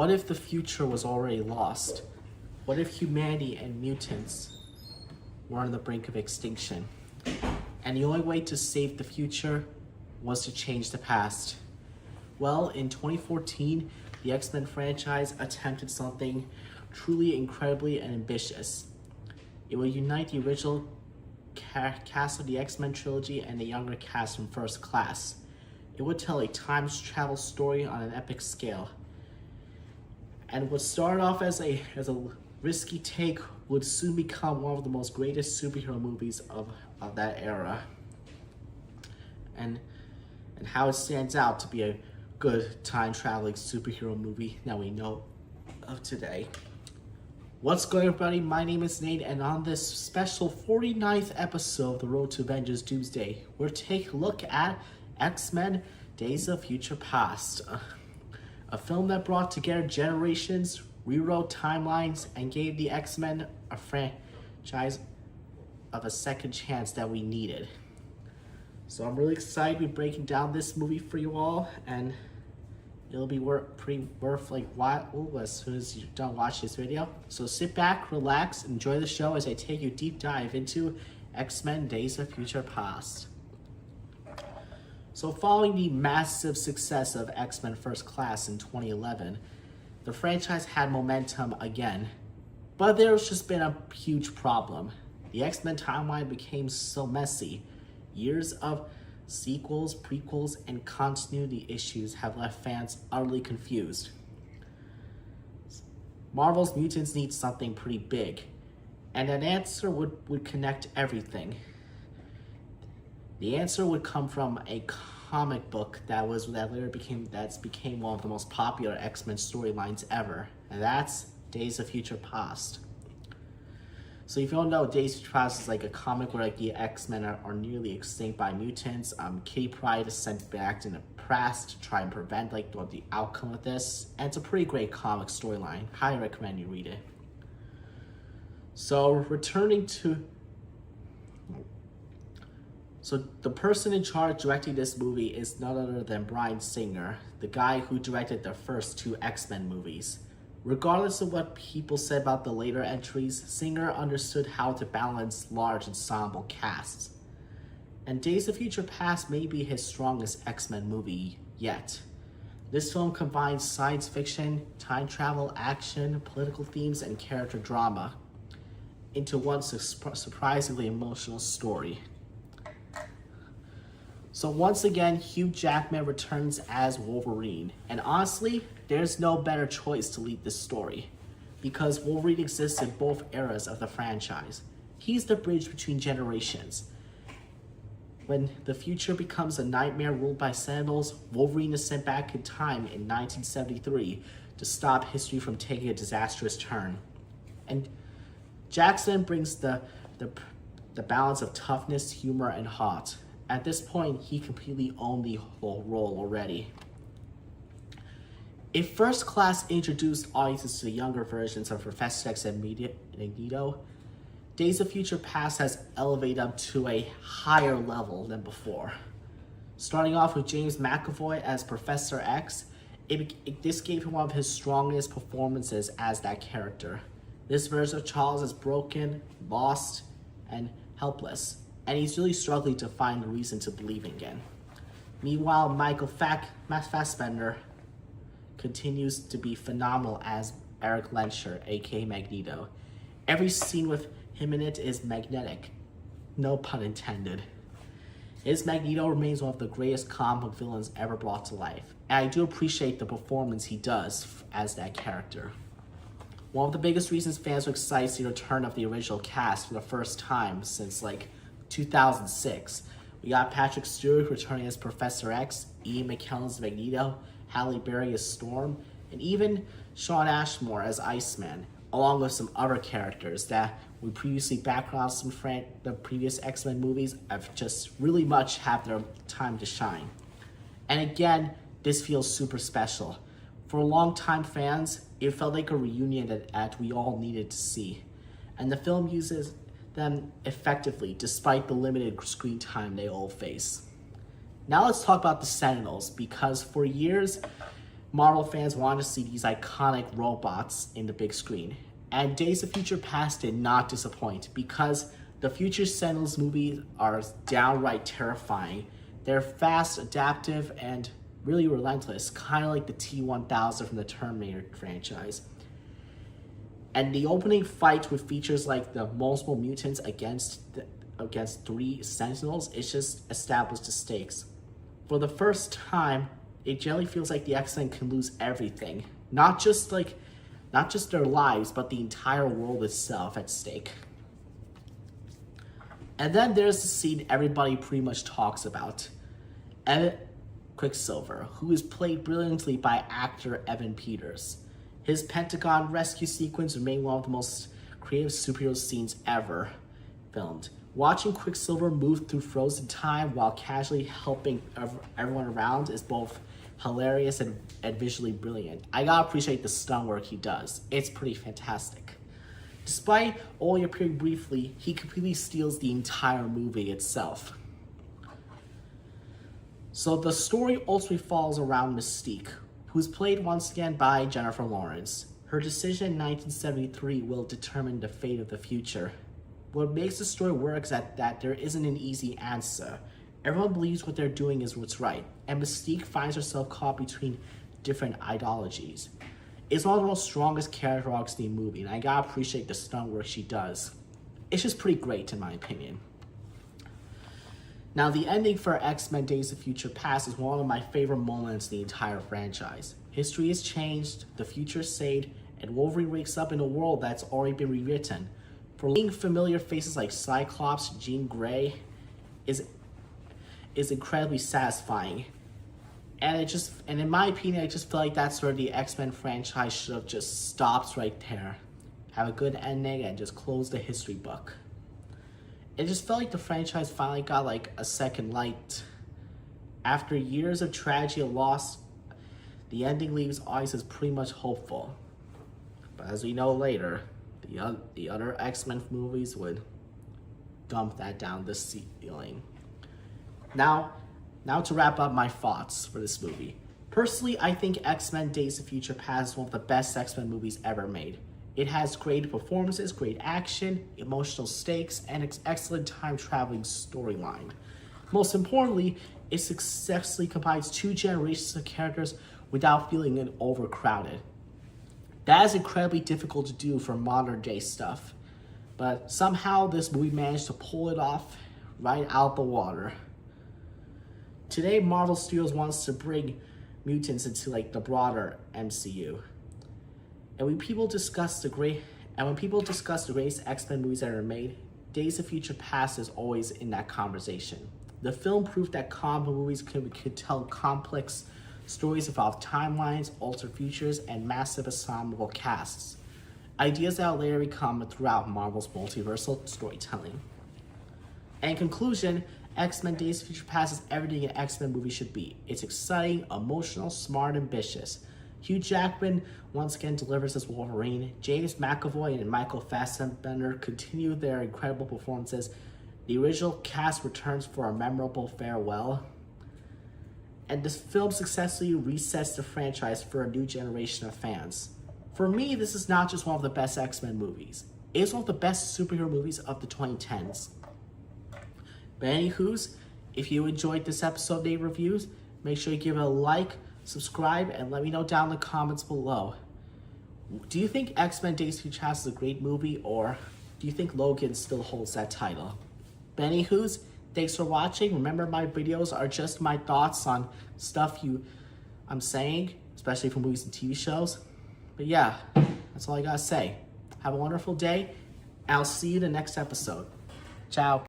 What if the future was already lost? What if humanity and mutants were on the brink of extinction? And the only way to save the future was to change the past. Well, in 2014, the X-Men franchise attempted something truly incredibly ambitious. It would unite the original cast of the X-Men trilogy and the younger cast from First Class. It would tell a time travel story on an epic scale. And what started off as a risky take would soon become one of the most greatest superhero movies of that era. And how it stands out to be a good time-traveling superhero movie that we know of today. What's going on, everybody? My name is Nate, and on this special 49th episode of The Road to Avengers Doomsday, we're taking a look at X-Men Days of Future Past. A film that brought together generations, rewrote timelines, and gave the X-Men a franchise of a second chance that we needed. So I'm really excited to be breaking down this movie for you all, and it'll be pretty worth like while as soon as you're done watching this video. So sit back, relax, enjoy the show as I take you a deep dive into X-Men Days of Future Past. So following the massive success of X-Men First Class in 2011, the franchise had momentum again, but there's just been a huge problem. The X-Men timeline became so messy. Years of sequels, prequels, and continuity issues have left fans utterly confused. Marvel's mutants need something pretty big, and an answer would connect everything. The answer would come from a comic book that later became one of the most popular X-Men storylines ever, and that's Days of Future Past. So if you don't know, Days of Future Past is like a comic where like the X-Men are nearly extinct by mutants. Kitty Pryde is sent back in the past to try and prevent like the outcome of this, and it's a pretty great comic storyline. Highly recommend you read it. So the person in charge directing this movie is none other than Bryan Singer, the guy who directed the first two X-Men movies. Regardless of what people said about the later entries, Singer understood how to balance large ensemble casts. And Days of Future Past may be his strongest X-Men movie yet. This film combines science fiction, time travel, action, political themes, and character drama into one surprisingly emotional story. So once again, Hugh Jackman returns as Wolverine, and honestly, there's no better choice to lead this story, because Wolverine exists in both eras of the franchise. He's the bridge between generations. When the future becomes a nightmare ruled by Sentinels, Wolverine is sent back in time in 1973 to stop history from taking a disastrous turn. And Jackson brings the balance of toughness, humor, and heart. At this point, he completely owned the whole role already. If First Class introduced audiences to the younger versions of Professor X and Magneto, Days of Future Past has elevated up to a higher level than before. Starting off with James McAvoy as Professor X, this gave him one of his strongest performances as that character. This version of Charles is broken, lost, and helpless, and he's really struggling to find a reason to believe again. Meanwhile, Michael Fassbender continues to be phenomenal as Eric Lenscher, aka Magneto. Every scene with him in it is magnetic, no pun intended. His Magneto remains one of the greatest comic book villains ever brought to life, and I do appreciate the performance he does as that character. One of the biggest reasons fans were excited to see the return of the original cast for the first time since 2006. We got Patrick Stewart returning as Professor X, Ian McKellen as Magneto, Halle Berry as Storm, and even Shawn Ashmore as Iceman, along with some other characters that we previously background from the previous X-Men movies have just really much had their time to shine. And again, this feels super special. For long-time fans, it felt like a reunion that we all needed to see. And the film uses them effectively, despite the limited screen time they all face. Now let's talk about the Sentinels, because for years, Marvel fans want to see these iconic robots in the big screen. And Days of Future Past did not disappoint because the Future Sentinels movies are downright terrifying. They're fast, adaptive, and really relentless, kind of like the T-1000 from the Terminator franchise. And the opening fight with features like the multiple mutants against 3 Sentinels, it just established the stakes. For the first time, it generally feels like the X-Men can lose everything. Not just their lives, but the entire world itself at stake. And then there's the scene everybody pretty much talks about. Quicksilver, who is played brilliantly by actor Evan Peters. His Pentagon rescue sequence remained one of the most creative superhero scenes ever filmed. Watching Quicksilver move through frozen time while casually helping everyone around is both hilarious and visually brilliant. I gotta appreciate the stunt work he does. It's pretty fantastic. Despite only appearing briefly, he completely steals the entire movie itself. So the story ultimately falls around Mystique, who's played once again by Jennifer Lawrence. Her decision in 1973 will determine the fate of the future. What makes the story work is that there isn't an easy answer. Everyone believes what they're doing is what's right, and Mystique finds herself caught between different ideologies. It's one of the most strongest character arcs in the movie, and I gotta appreciate the stunt work she does. It's just pretty great in my opinion. Now, the ending for X-Men Days of Future Past is one of my favorite moments in the entire franchise. History has changed, the future is saved, and Wolverine wakes up in a world that's already been rewritten. For seeing familiar faces like Cyclops, Jean Grey is incredibly satisfying. And in my opinion, I just feel like that's where the X-Men franchise should have just stopped right there. Have a good ending and just close the history book. It just felt like the franchise finally got like a second light. After years of tragedy and loss, the ending leaves audiences pretty much hopeful. But as we know later, the other X-Men movies would dump that down the ceiling. Now to wrap up my thoughts for this movie. Personally, I think X-Men Days of Future Past is one of the best X-Men movies ever made. It has great performances, great action, emotional stakes, and an excellent time-traveling storyline. Most importantly, it successfully combines 2 generations of characters without feeling overcrowded. That is incredibly difficult to do for modern-day stuff, but somehow this movie managed to pull it off right out the water. Today, Marvel Studios wants to bring mutants into like the broader MCU. And when people discuss the greatest X-Men movies that are made, Days of Future Past is always in that conversation. The film proved that comic movies could tell complex stories about timelines, altered futures, and massive ensemble casts. Ideas that will later become throughout Marvel's multiversal storytelling. And in conclusion, X-Men Days of Future Past is everything an X-Men movie should be. It's exciting, emotional, smart, ambitious. Hugh Jackman once again delivers as Wolverine. James McAvoy and Michael Fassbender continue their incredible performances. The original cast returns for a memorable farewell. And this film successfully resets the franchise for a new generation of fans. For me, this is not just one of the best X-Men movies. It is one of the best superhero movies of the 2010s. But anywho's, if you enjoyed this episode of Nate Reviews, make sure you give it a like, subscribe, and let me know down in the comments below. Do you think X-Men Days of Future Past is a great movie, or do you think Logan still holds that title? But anywho's, thanks for watching. Remember, my videos are just my thoughts on stuff I'm saying, especially for movies and TV shows. But yeah, that's all I gotta say. Have a wonderful day, and I'll see you in the next episode. Ciao.